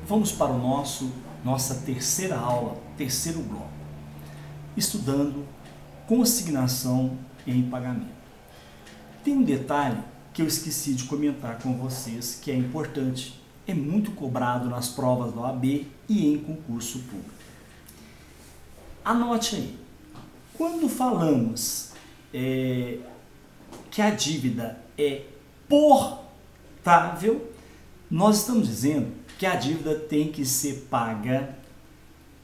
Vamos para o nossa terceira aula, terceiro bloco, estudando consignação em pagamento. Tem um detalhe que eu esqueci de comentar com vocês, que é importante, é muito cobrado nas provas da OAB e em concurso público. Anote aí, quando falamos que a dívida é portável, nós estamos dizendo que a dívida tem que ser paga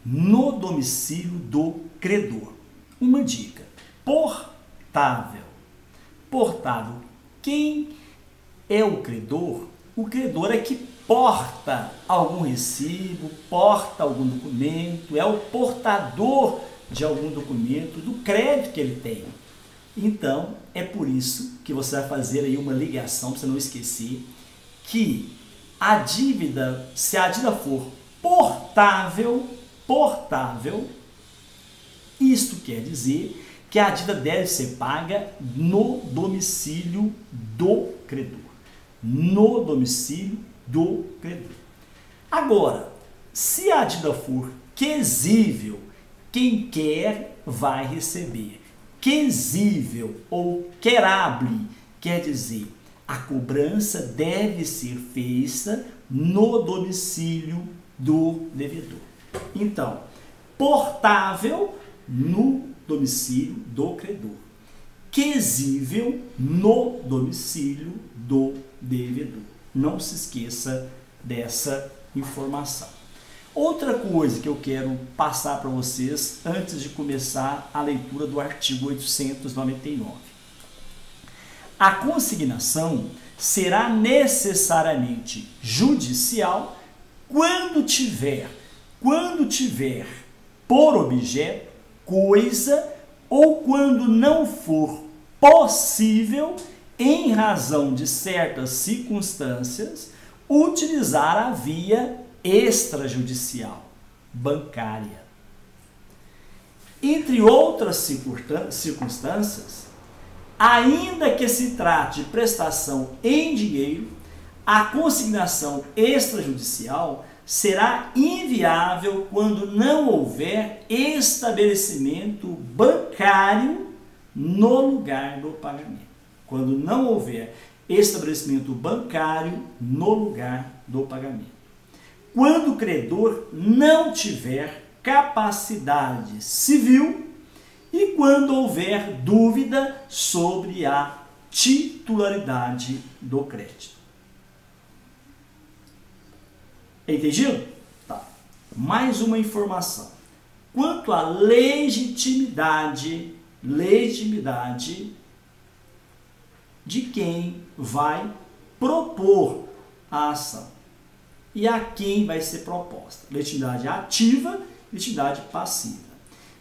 no domicílio do credor. Uma dica: portável. Portável. Quem é o credor? O credor é que porta algum recibo, porta algum documento, é o portador de algum documento do crédito que ele tem. Então, é por isso que você vai fazer aí uma ligação, para você não esquecer, que a dívida, se a dívida for portável, isto quer dizer que a dívida deve ser paga no domicílio do credor. No domicílio do credor. Agora, se a dívida for quesível, quem quer vai receber. Quesível ou querable quer dizer a cobrança deve ser feita no domicílio do devedor. Então, portável no domicílio do credor. Quesível no domicílio do devedor. Não se esqueça dessa informação. Outra coisa que eu quero passar para vocês antes de começar a leitura do artigo 899. A consignação será necessariamente judicial quando tiver por objeto coisa ou quando não for possível, em razão de certas circunstâncias, utilizar a via extrajudicial, bancária. Entre outras circunstâncias, ainda que se trate de prestação em dinheiro, a consignação extrajudicial será inviável quando não houver estabelecimento bancário no lugar do pagamento. Quando não houver estabelecimento bancário no lugar do pagamento. Quando o credor não tiver capacidade civil e quando houver dúvida sobre a titularidade do crédito. Entendido? Tá. Mais uma informação. Quanto à legitimidade de quem vai propor a ação e a quem vai ser proposta. Legitimidade ativa e legitimidade passiva.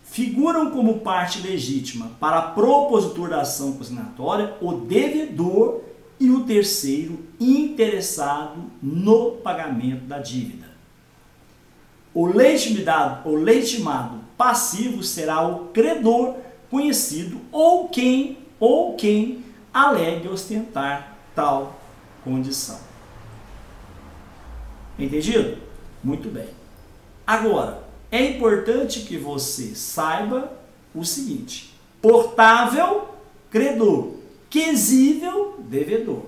Figuram como parte legítima para propositor da ação consignatória o devedor e o terceiro interessado no pagamento da dívida. O legitimado passivo será o credor conhecido ou quem alegue ostentar tal condição. Entendido? Muito bem. Agora, é importante que você saiba o seguinte: portável, credor; quesível, devedor.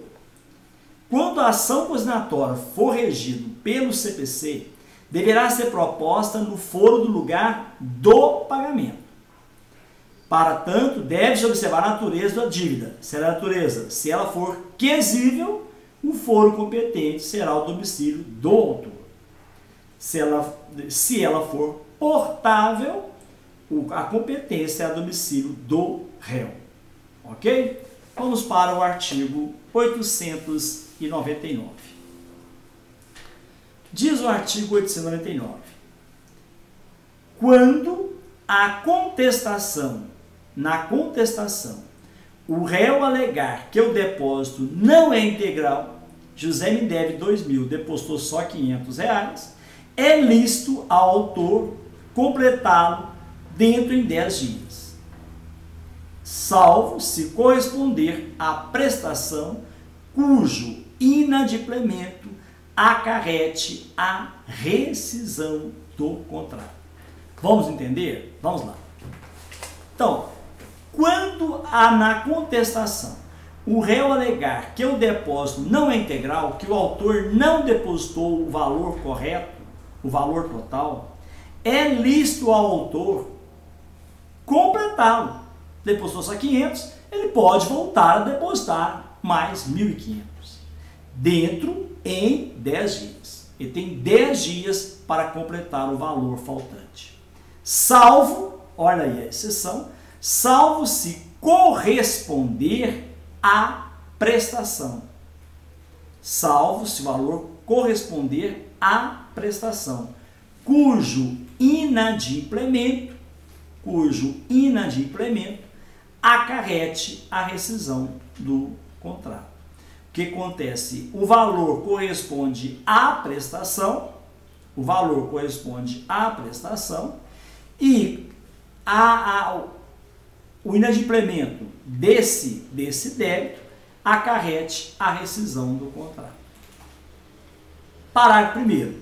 Quando a ação consignatória for regida pelo CPC, deverá ser proposta no foro do lugar do pagamento. Para tanto, deve-se observar a natureza da dívida. Se ela for quesível, o foro competente será o domicílio do autor. Se ela for portável, a competência é a domicílio do réu. Ok? Vamos para o artigo 899. Diz o artigo 899. Quando na contestação, o réu alegar que o depósito não é integral, José me deve 2.000, depositou só R$500, é lícito ao autor completá-lo dentro em 10 dias, salvo se corresponder à prestação cujo inadimplemento acarrete a rescisão do contrato. Vamos entender? Vamos lá. Então, quando na contestação o réu alegar que o depósito não é integral, que o autor não depositou o valor correto, o valor total, é lícito ao autor completá-lo. Depositou só 500, ele pode voltar a depositar mais 1.500. Dentro em 10 dias. Ele tem 10 dias para completar o valor faltante. Salvo, olha aí a exceção, salvo se corresponder à prestação. Salvo se o valor corresponder à prestação, cujo inadimplemento acarrete a rescisão do contrato. O que acontece? O valor corresponde à prestação, e o inadimplemento desse débito acarrete a rescisão do contrato. Parágrafo 1º.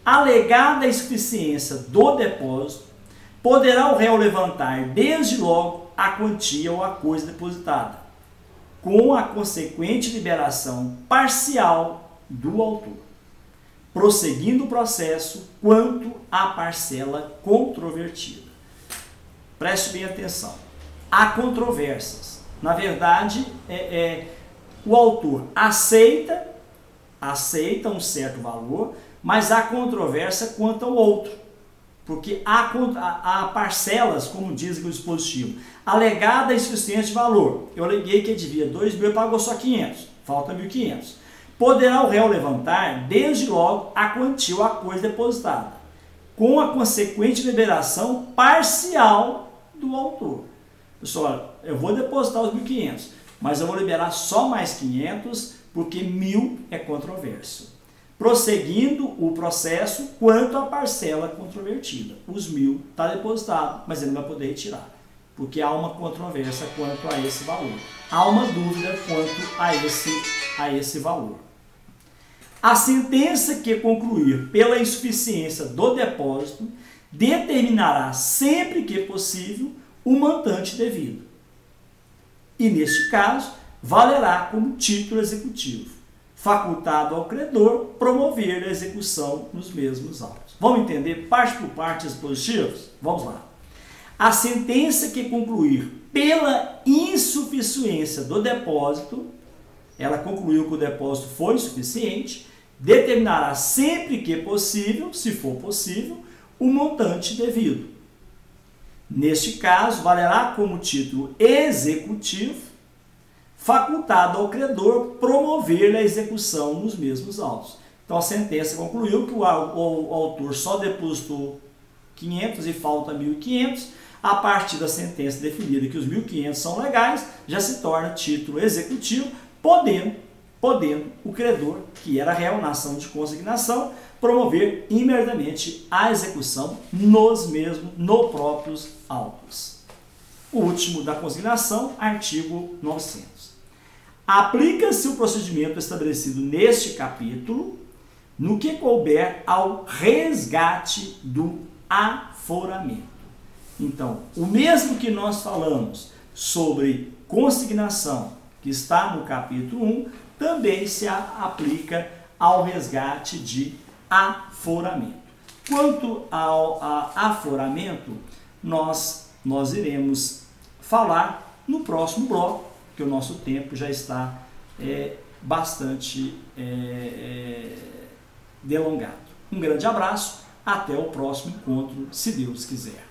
Alegada a insuficiência do depósito, poderá o réu levantar desde logo a quantia ou a coisa depositada, com a consequente liberação parcial do autor, prosseguindo o processo quanto à parcela controvertida. Preste bem atenção. Há controvérsias. Na verdade, o autor aceita um certo valor, mas há controvérsia quanto ao outro. Porque há parcelas, como diz aqui o dispositivo, alegada a insuficiência de valor. Eu aleguei que ele devia 2.000 e pagou só 500, falta 1.500. Poderá o réu levantar, desde logo, a quantia ou a coisa depositada, com a consequente liberação parcial do autor. Pessoal, eu vou depositar os 1.500, mas eu vou liberar só mais 500, porque 1.000 é controverso. Prosseguindo o processo quanto à parcela controvertida. Os 1.000 está depositado, mas ele não vai poder retirar, porque há uma controvérsia quanto a esse valor. Há uma dúvida quanto a esse valor. A sentença que concluir pela insuficiência do depósito determinará sempre que possível o montante devido. E neste caso, valerá como título executivo, facultado ao credor promover a execução nos mesmos autos. Vamos entender parte por parte os dispositivos? Vamos lá. A sentença que concluir pela insuficiência do depósito, ela concluiu que o depósito foi insuficiente, determinará sempre que possível, se for possível, o montante devido. Neste caso, valerá como título executivo, facultado ao credor promover a execução nos mesmos autos. Então a sentença concluiu que o autor só depositou 500 e falta 1.500. A partir da sentença definida que os 1.500 são legais, já se torna título executivo, podendo o credor, que era réu na ação de consignação, promover imediatamente a execução nos próprios autos. O último da consignação, artigo 900. Aplica-se o procedimento estabelecido neste capítulo no que couber ao resgate do aforamento. Então, o mesmo que nós falamos sobre consignação, que está no capítulo 1, também se aplica ao resgate de aforamento. Quanto ao aforamento, nós iremos falar no próximo bloco, que o nosso tempo já está bastante delongado. Um grande abraço, até o próximo encontro, se Deus quiser.